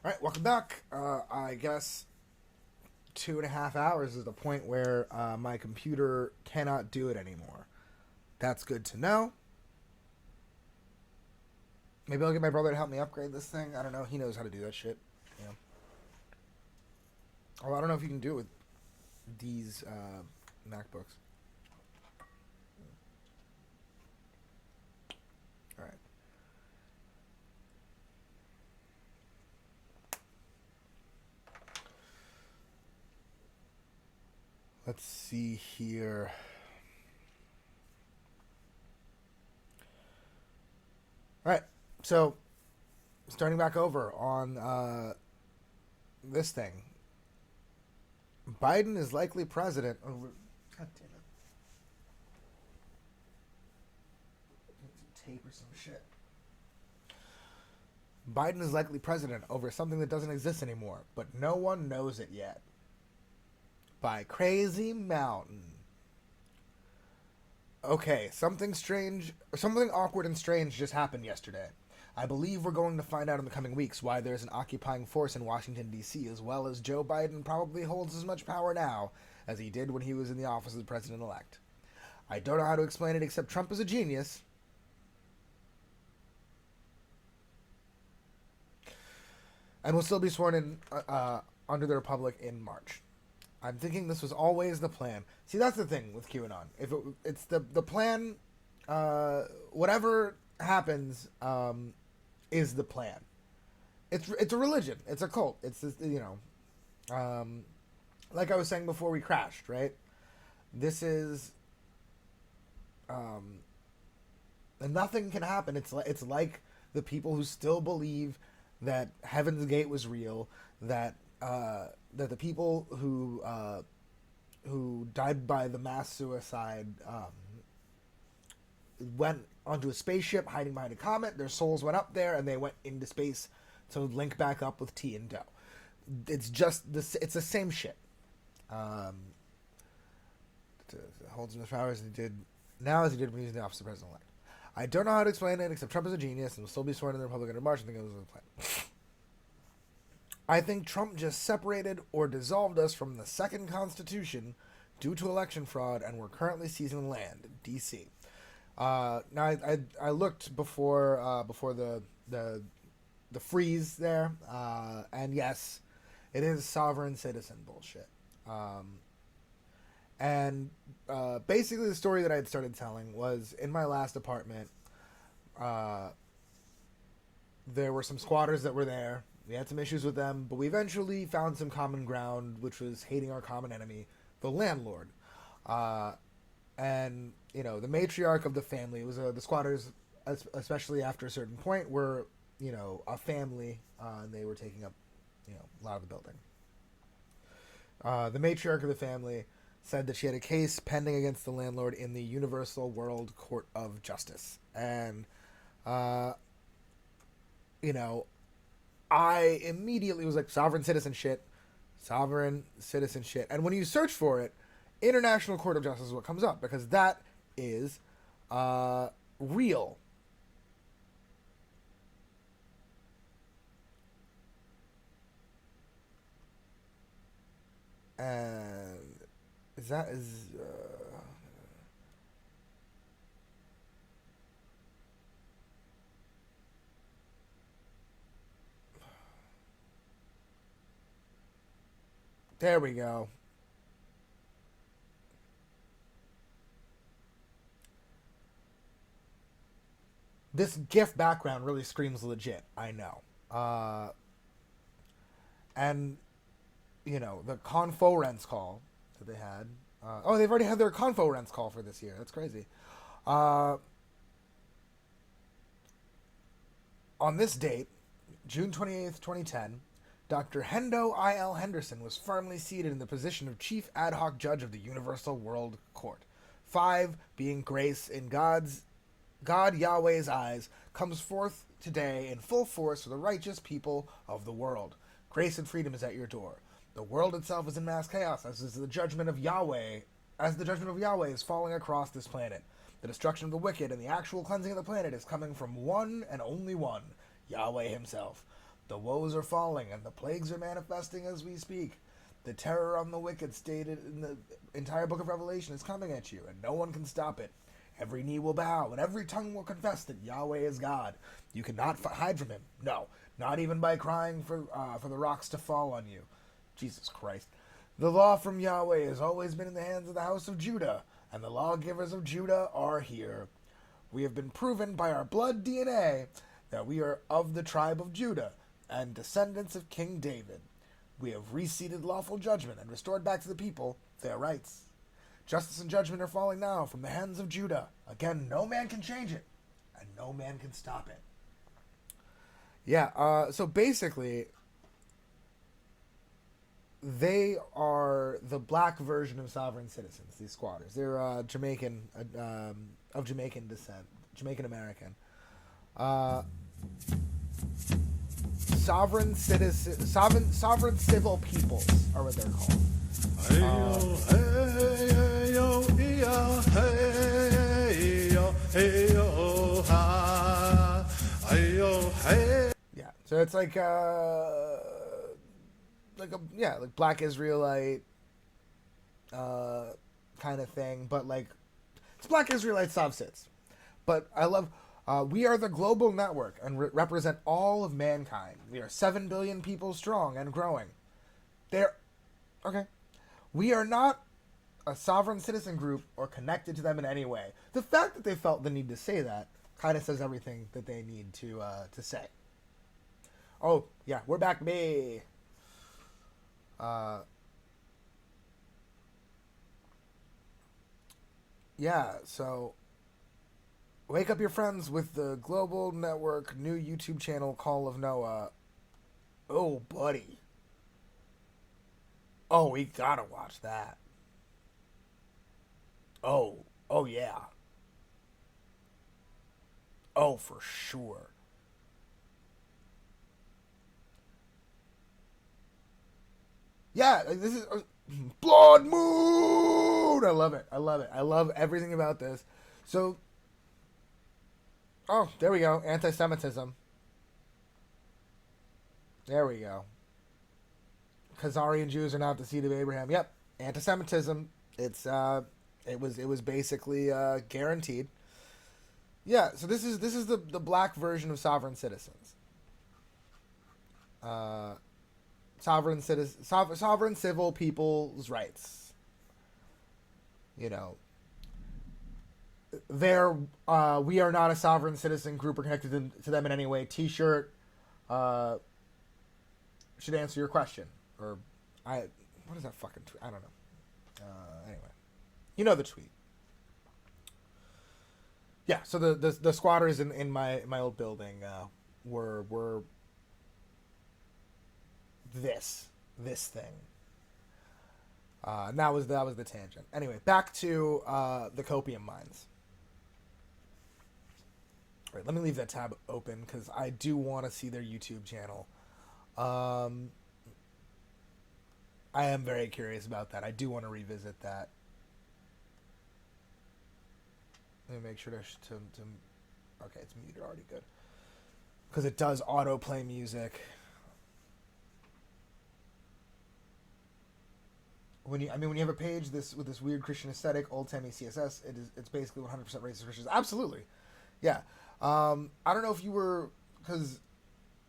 All right, welcome back. I guess 2.5 hours is the point where my computer cannot do it anymore. That's good to know. Maybe I'll get my brother to help me upgrade this thing. I don't know. He knows how to do that shit. You know. Oh, I don't know if you can do it with these MacBooks. All right. Let's see here. All right. So, starting back over on this thing. Biden is likely president over. God damn it. Tape or some shit. Biden is likely president over something that doesn't exist anymore, but no one knows it yet. By Crazy Mountain. Okay, something strange, or something awkward and strange just happened yesterday. I believe we're going to find out in the coming weeks why there's an occupying force in Washington, D.C., as well as Joe Biden probably holds as much power now as he did when he was in the office of president elect. I don't know how to explain it except Trump is a genius. And will still be sworn in under the Republic in March. I'm thinking this was always the plan. See, that's the thing with QAnon. If it's the plan, whatever happens is the plan. It's a religion. It's a cult. It's this, like I was saying before we crashed, right? This is and nothing can happen. It's like the people who still believe that Heaven's Gate was real, that that the people who died by the mass suicide went onto a spaceship hiding behind a comet. Their souls went up there and they went into space to link back up with T and Doe. It's just this. It's the same shit. Holds as much power as he did now as he did when he was in the office of president-elect. I don't know how to explain it, except Trump is a genius and will still be sworn in the Republican in March. I think it was the plan. I think Trump just separated or dissolved us from the second Constitution due to election fraud, and we're currently seizing land in D.C. Now, I looked before the freeze there, and yes, it is sovereign citizen bullshit. And basically, the story that I had started telling was in my last apartment. There were some squatters that were there. We had some issues with them, but we eventually found some common ground, which was hating our common enemy, the landlord. And the matriarch of the family was the squatters, especially after a certain point, were a family, and they were taking up a lot of the building. The matriarch of the family said that she had a case pending against the landlord in the Universal World Court of Justice. And, I immediately was like, sovereign citizen shit. Sovereign citizen shit. And when you search for it, International Court of Justice is what comes up, because that is real. And that is there we go. This GIF background really screams legit. I know. And the Confo Rents call that they had. They've already had their Confo Rents call for this year. That's crazy. Uh, on this date, June 28th, 2010, Dr. Hendo I.L. Henderson was firmly seated in the position of Chief Ad Hoc Judge of the Universal World Court. 5, being grace in God Yahweh's eyes, comes forth today in full force for the righteous people of the world. Grace and freedom is at your door. The world itself is in mass chaos, as is the judgment of Yahweh, as the judgment of Yahweh is falling across this planet. The destruction of the wicked and the actual cleansing of the planet is coming from one and only one, Yahweh himself. The woes are falling, and the plagues are manifesting as we speak. The terror on the wicked stated in the entire book of Revelation is coming at you, and no one can stop it. Every knee will bow, and every tongue will confess that Yahweh is God. You cannot hide from him. No, not even by crying for the rocks to fall on you. Jesus Christ. The law from Yahweh has always been in the hands of the house of Judah, and the lawgivers of Judah are here. We have been proven by our blood DNA that we are of the tribe of Judah and descendants of King David. We have reseated lawful judgment and restored back to the people their rights. Justice and judgment are falling now from the hands of Judah. Again, no man can change it, and no man can stop it. Yeah, so basically, they are the black version of sovereign citizens, these squatters. They're Jamaican, of Jamaican descent, Jamaican American. Sovereign civil peoples are what they're called. Yeah, so it's like Black Israelite kind of thing, but like it's Black Israelite Sovsits. But I love. We are the global network and represent all of mankind. We are 7 billion people strong and growing. Okay. We are not a sovereign citizen group or connected to them in any way. The fact that they felt the need to say that kind of says everything that they need to say. Oh, yeah, we're back, me. Yeah, so wake up your friends with the Global Network new YouTube channel Call of Noah. Oh, buddy. Oh, we gotta watch that. Oh yeah. Oh, for sure. Yeah, this is Blood Moon. I love it. I love everything about this. So, oh, there we go. Anti-Semitism. There we go. Khazarian Jews are not the seed of Abraham. Yep, anti-Semitism. It was basically guaranteed. Yeah, so this is the black version of sovereign citizens. Sovereign civil people's rights. You know, we are not a sovereign citizen group or connected to them in any way. T-shirt should answer your question. Or what is that fucking tweet? I don't know. Anyway, you know the tweet. Yeah, so the squatters in my old building were this thing. That was the tangent. Anyway, back to the copium mines. All right, let me leave that tab open because I do want to see their YouTube channel. I am very curious about that. I do want to revisit that. Let me make sure to okay, it's muted already. Good, because it does autoplay music. When you have a page with this weird Christian aesthetic, old timey CSS, it's basically 100% racist Christians. Absolutely, yeah. I don't know if you were, because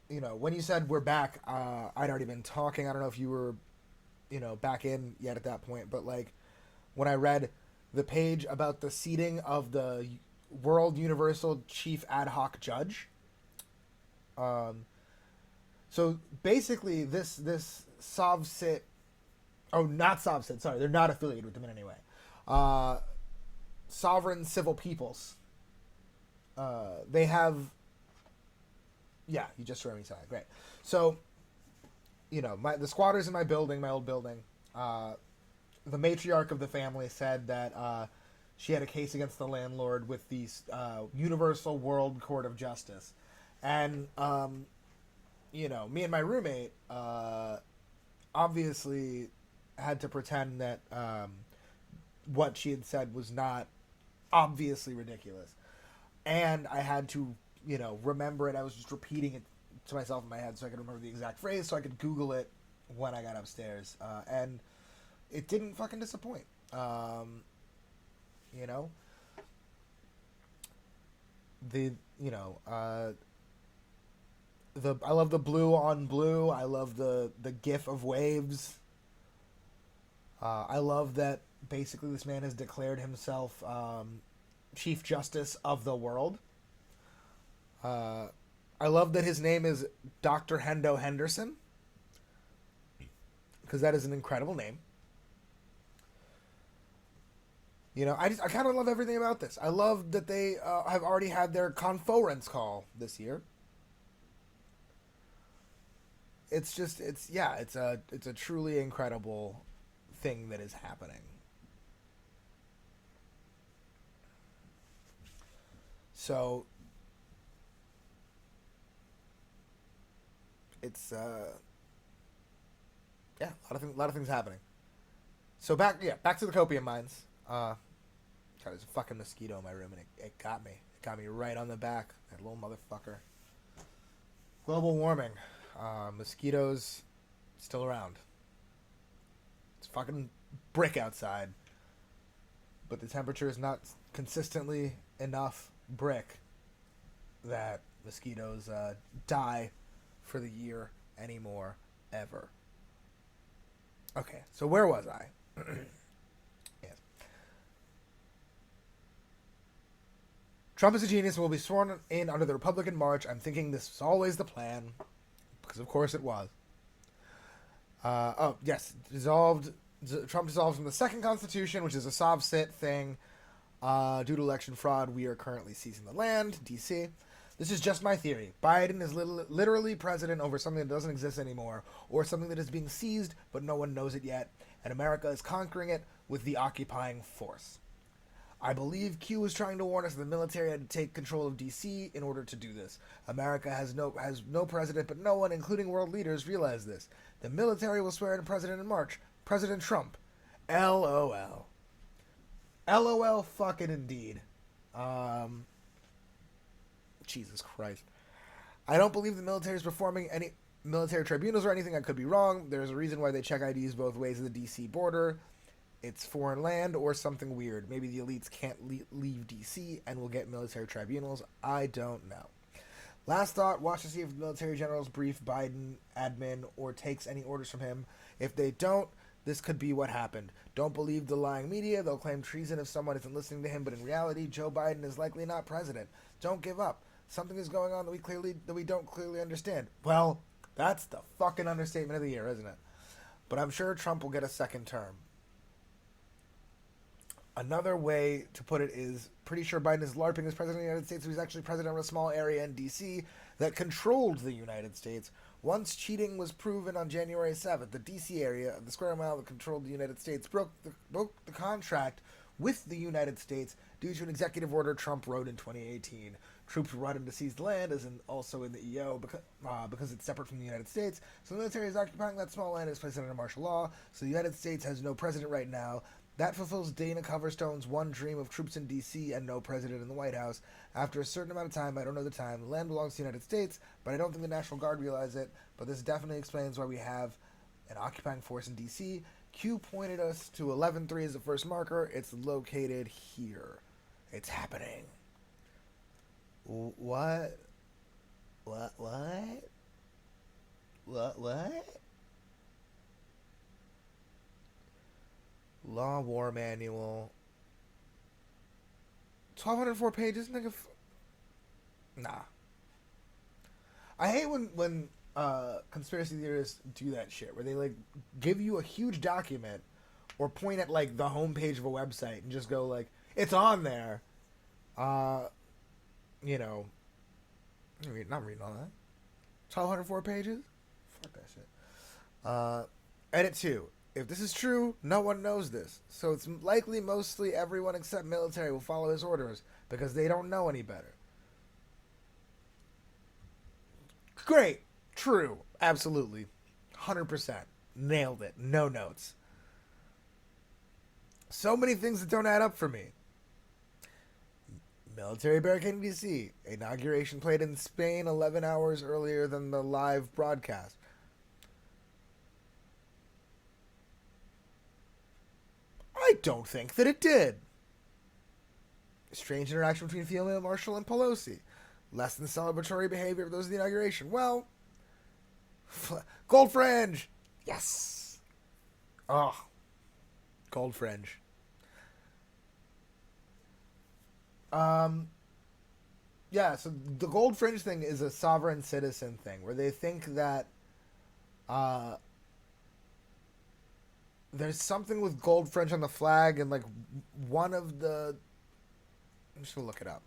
when you said we're back, I'd already been talking. I don't know if you were back in yet at that point, but like when I read the page about the seating of the World Universal Chief Ad Hoc Judge, so basically this Sovsit, not Sovsit, sorry, they're not affiliated with them in any way. Sovereign civil peoples. They have, yeah, you just heard me say, great. So, the squatters in my old building, the matriarch of the family said that she had a case against the landlord with the Universal World Court of Justice. And, me and my roommate obviously had to pretend that what she had said was not obviously ridiculous. And I had to, remember it. I was just repeating it to myself in my head so I could remember the exact phrase so I could Google it when I got upstairs. And it didn't fucking disappoint. You know, the you know the I love the blue on blue. I love the GIF of waves. I love that basically this man has declared himself Chief Justice of the world. I love that his name is Dr. Hendo Henderson, because that is an incredible name. You know, I kind of love everything about this. I love that they have already had their conference call this year. It's just, it's a truly incredible thing that is happening. So it's a lot of things happening. So back to the copium mines. God, there's a fucking mosquito in my room, and it got me. It got me right on the back. That little motherfucker. Global warming. Mosquitoes still around. It's fucking brick outside. But the temperature is not consistently enough brick that mosquitoes die for the year anymore, ever. Okay, so where was I? Yes. Trump is a genius and will be sworn in under the Republican March. I'm thinking this was always the plan, because of course it was. Yes, Trump dissolved from the second constitution, which is a sov-sit thing. Due to election fraud, we are currently seizing the land, D.C. This is just my theory. Biden is literally president over something that doesn't exist anymore, or something that is being seized, but no one knows it yet, and America is conquering it with the occupying force. I believe Q is trying to warn us that the military had to take control of D.C. in order to do this. America has no president, but no one, including world leaders, realize this. The military will swear in a president in March. President Trump. LOL. LOL fucking indeed. Jesus Christ. I don't believe the military is performing any military tribunals or anything. I could be wrong. There's a reason why they check IDs both ways of the D.C. border. It's foreign land or something weird. Maybe the elites can't leave D.C. and will get military tribunals. I don't know. Last thought, watch to see if the military generals brief Biden admin or takes any orders from him. If they don't, this could be what happened. Don't believe the lying media. They'll claim treason if someone isn't listening to him, but in reality, Joe Biden is likely not president. Don't give up. Something is going on that we don't clearly understand. Well, that's the fucking understatement of the year, isn't it? But I'm sure Trump will get a second term. Another way to put it is, pretty sure Biden is LARPing as president of the United States, so he's actually president of a small area in D.C. that controlled the United States. Once cheating was proven on January 7th, the D.C. area of the square mile that controlled the United States broke the contract with the United States due to an executive order Trump wrote in 2018. Troops were brought in to seize the land, as also in the EO, because it's separate from the United States. So the military is occupying that small land as placed under martial law. So the United States has no president right now. That fulfills Dana Coverstone's one dream of troops in D.C. and no president in the White House. After a certain amount of time, I don't know the time, the land belongs to the United States, but I don't think the National Guard realize it. But this definitely explains why we have an occupying force in D.C. Q pointed us to 11-3 as the first marker. It's located here. It's happening. What? What? Law War Manual. 1,204 pages, nigga. Nah. I hate when conspiracy theorists do that shit, where they like give you a huge document or point at like the homepage of a website and just go like, it's on there. You know, not reading all that. 1,204 pages? Fuck that shit. Edit 2. If this is true, no one knows this. So it's likely mostly everyone except military will follow his orders because they don't know any better. Great. True. Absolutely. 100%. Nailed it. No notes. So many things that don't add up for me. Military barricade in DC. Inauguration played in Spain 11 hours earlier than the live broadcast. I don't think that it did. Strange interaction between Field Marshal and Pelosi. Less than celebratory behavior of those of the inauguration. Well, gold fringe. Yes. Oh, gold fringe. Um, yeah. So the gold fringe thing is a sovereign citizen thing where they think that uh, there's something with gold fringe on the flag, and like one of the. I'm just gonna look it up.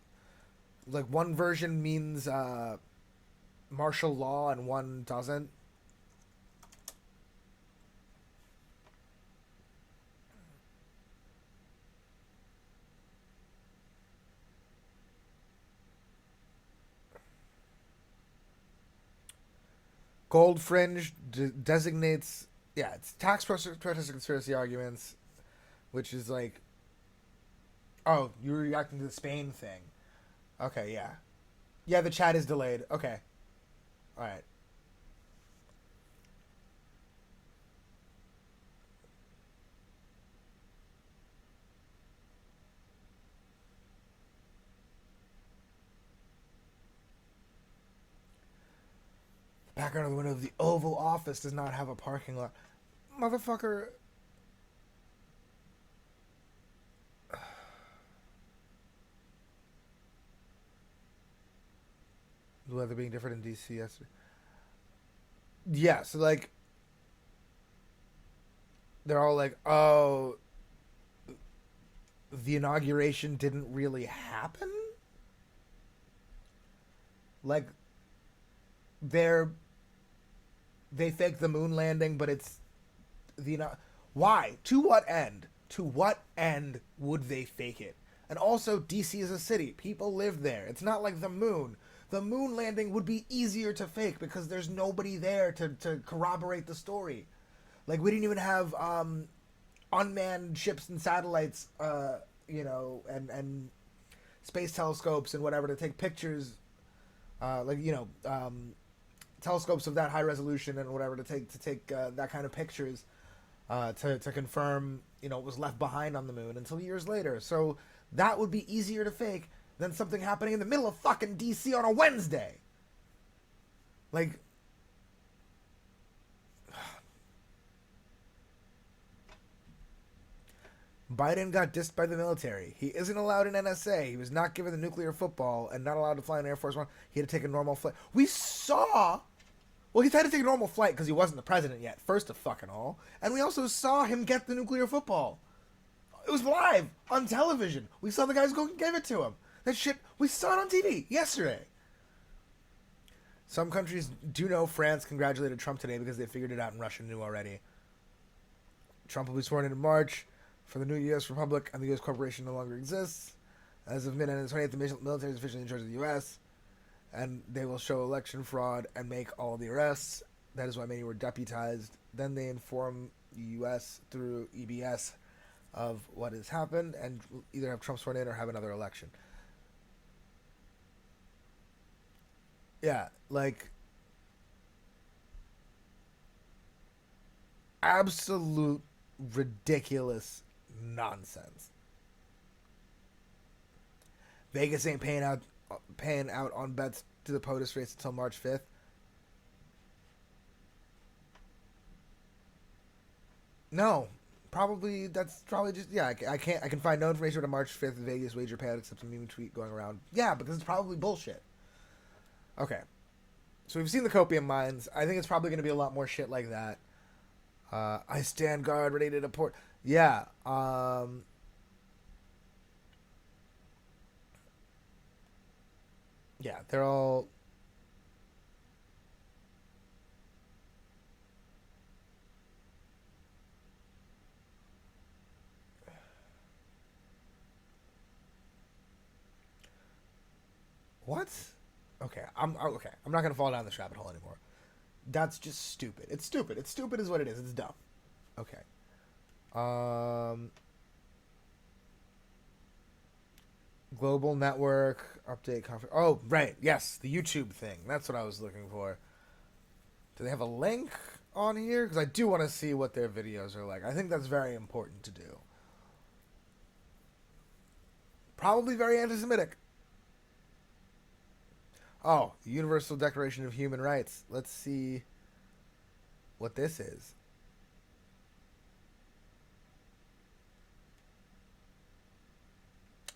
Like one version means martial law and one doesn't. Gold fringe designates, yeah, it's tax protest conspiracy arguments, which is like, oh, you're reacting to the Spain thing. Okay, yeah, yeah. The chat is delayed. Okay, all right. Background of the window of the Oval Office does not have a parking lot. Motherfucker. The weather being different in DC yesterday. Yeah, so like they're all like, oh, the inauguration didn't really happen. Like they're they fake the moon landing, but it's the why? To what end? To what end would they fake it? And also, DC is a city. People live there. It's not like the moon. The moon landing would be easier to fake because there's nobody there to corroborate the story. Like, we didn't even have unmanned ships and satellites, and space telescopes and whatever to take pictures, telescopes of that high resolution and whatever to take that kind of pictures to confirm what was left behind on the moon until years later. So that would be easier to fake than something happening in the middle of fucking DC on a Wednesday. Like, Biden got dissed by the military. He isn't allowed in NSA. He was not given the nuclear football and not allowed to fly in Air Force One. He had to take a normal flight. We saw. Well, he had to take a normal flight because he wasn't the president yet, first of fucking all. And we also saw him get the nuclear football. It was live on television. We saw the guys go and give it to him. That shit, we saw it on TV yesterday. Some countries do know France congratulated Trump today because they figured it out and Russia knew already. Trump will be sworn in March for the new U.S. Republic, and the U.S. corporation no longer exists. As of midnight on the 28th, the military is officially in charge of the U.S., and they will show election fraud and make all the arrests. That is why many were deputized. Then they inform the U.S. through EBS of what has happened and either have Trump sworn in or have another election. Yeah, like, absolute ridiculous nonsense. Vegas ain't paying out on bets to the POTUS race until March 5th. No, probably that's probably just I can't I can find no information about a March 5th Vegas wager payout except a meme tweet going around. Yeah, because it's probably bullshit. Okay, so we've seen the copium mines. I think it's probably going to be a lot more shit like that. I stand guard, ready to deport. Yeah. Yeah, they're all. What? Okay, okay. I'm not gonna fall down this rabbit hole anymore. That's just stupid. It's stupid. It's stupid is what it is. It's dumb. Okay. Um. Global network update conference. Oh, right. Yes, the YouTube thing. That's what I was looking for. Do they have a link on here? Because I do want to see what their videos are like. I think that's very important to do. Probably very anti-Semitic. Oh, the Universal Declaration of Human Rights. Let's see what this is.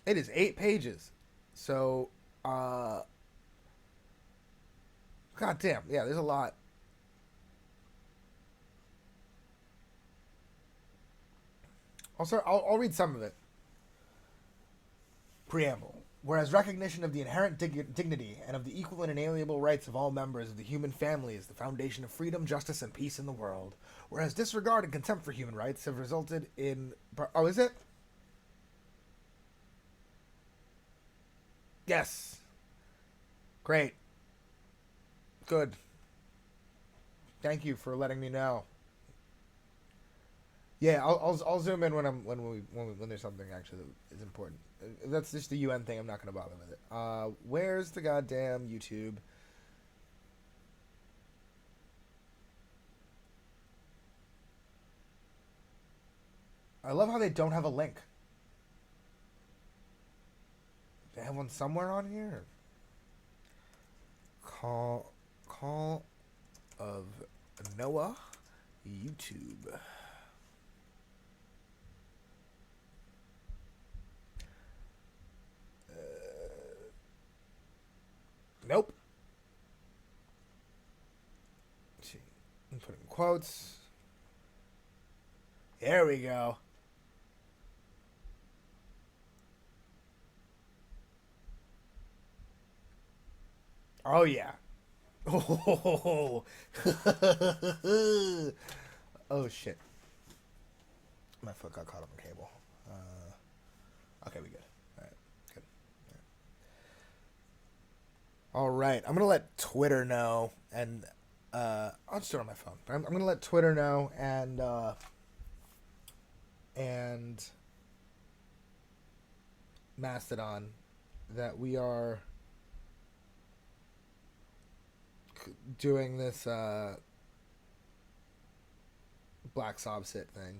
It is 8 pages. So, god damn, yeah, there's a lot. I'll read some of it. Preamble. Whereas recognition of the inherent dignity and of the equal and inalienable rights of all members of the human family is the foundation of freedom, justice, and peace in the world. Whereas disregard and contempt for human rights have resulted in... Oh, is it? Yes. Great. Good. Thank you for letting me know. Yeah, I'll zoom in when there's something actually that is important. That's just the UN thing. I'm not gonna bother with it. Where's the goddamn YouTube? I love how they don't have a link. They have one somewhere on here. Call of Noah YouTube. Nope. Let's see. Put in quotes. There we go. Oh yeah. Oh, oh shit. My foot got caught up in cable. Okay, we good. All right, good. All right, I'm gonna let Twitter know, and I'll just do it on my phone. But I'm gonna let Twitter know and Mastodon that we are doing this Black Sob Sit thing.